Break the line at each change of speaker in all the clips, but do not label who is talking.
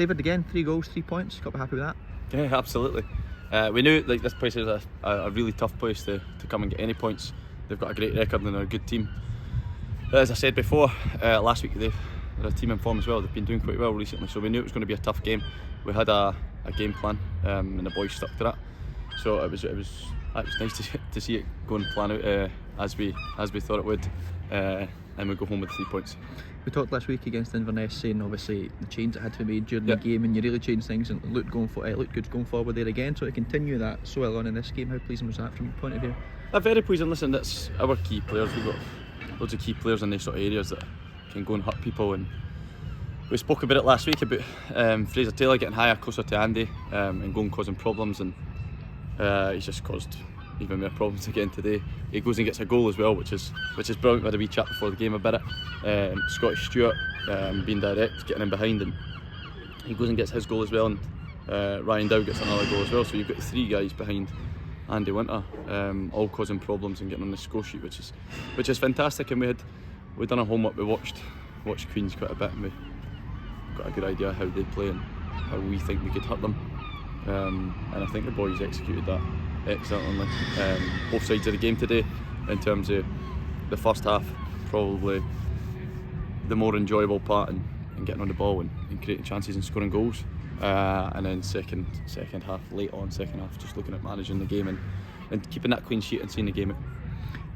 David, again, 3 goals, 3 points. Got to be happy with that.
Yeah, absolutely. We knew like this place is a really tough place to come and get any points. They've got a great record and they're a good team. As I said before, last week they're a team in form as well. They've been doing quite well recently, so we knew it was going to be a tough game. We had a game plan, and the boys stuck to that. So it was nice to see it go and plan out as we thought it would, and we go home with 3 points.
We talked last week against Inverness, saying obviously the change that had to be made during the game, and you really changed things and looked good going forward there again. So to continue that so well on in this game, how pleasing was that from your point of view?
Very pleasing. Listen, that's our key players. We've got loads of key players in these sort of areas that can go and hurt people, and we spoke about it last week about Fraser Taylor getting higher, closer to Andy, and going causing problems, and he's just caused even more problems again today. He goes and gets a goal as well, which is brilliant. We had a wee chat before the game about it. Scottish Stewart being direct, getting in behind, and he goes and gets his goal as well, and Ryan Dow gets another goal as well. So you've got 3 guys behind Andy Winter, all causing problems and getting on the score sheet, which is fantastic. And we'd done our homework. We watched Queens quite a bit, and we got a good idea how they play and how we think we could hurt them. And I think the boys executed that excellently. Both sides of the game today, in terms of the first half, probably the more enjoyable part, and getting on the ball and creating chances and scoring goals. And then second half, second half, just looking at managing the game and keeping that clean sheet and seeing the game out.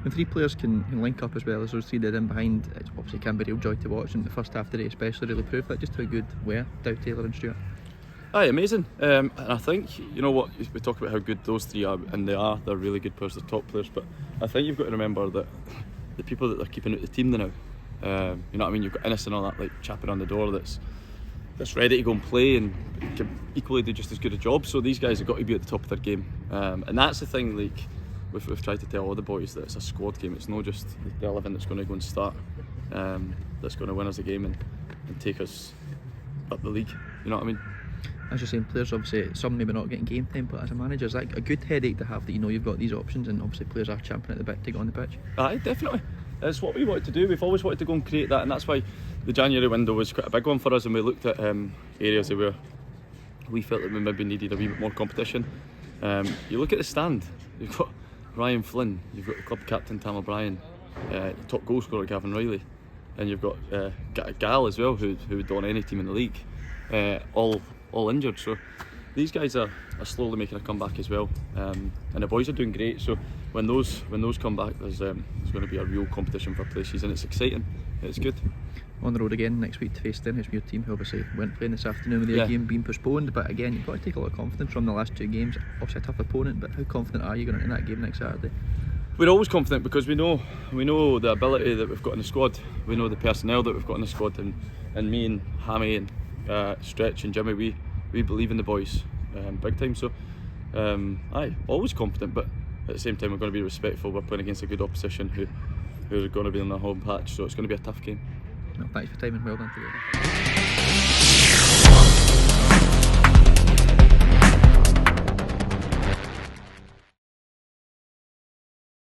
When 3 players can link up as well as those 3 did in behind, it obviously can be a real joy to watch, and the first half today especially really proved that just how good were Dow, Taylor and Stewart.
Aye, amazing. And I think, you know what, we talk about how good those 3 are, and they're really good players, they're top players, but I think you've got to remember that the people that they're keeping out the team now, you know what I mean, you've got Innes and all that, like chapping on the door, that's ready to go and play and can equally do just as good a job. So these guys have got to be at the top of their game, and that's the thing, like we've tried to tell all the boys, that it's a squad game. It's not just the 11 that's going to go and start, that's going to win us the game and take us up the league, you know what I mean.
As you're saying, players obviously, some maybe not getting game time, but as a manager, is that a good headache to have, that you know you've got these options, and obviously players are champing at the bit to get on the pitch?
Aye, definitely. It's what we wanted to do. We've always wanted to go and create that, and that's why the January window was quite a big one for us, and we looked at areas where we felt that we maybe needed a wee bit more competition. You look at the stand, you've got Ryan Flynn, you've got the club captain Tam O'Brien, top goal scorer Gavin Riley, and you've got Gal as well, who would on any team in the league, all injured. So these guys are slowly making a comeback as well, and the boys are doing great. So when those come back, there's going to be a real competition for places, and it's exciting. It's good.
On the road again next week to face Stenhouse, your team who obviously weren't playing this afternoon with their game being postponed, but again you've got to take a lot of confidence from the last 2 games. Obviously a tough opponent, but how confident are you going into that game next Saturday?
We're always confident, because we know the ability that we've got in the squad. We know the personnel that we've got in the squad, and me and Hammy and Stretch and Jimmy, we believe in the boys big time. So aye, always confident, but at the same time we're going to be respectful. We're playing against a good opposition who are going to be on their home patch, so it's going to be a tough game.
Well, thanks for your time and well done today.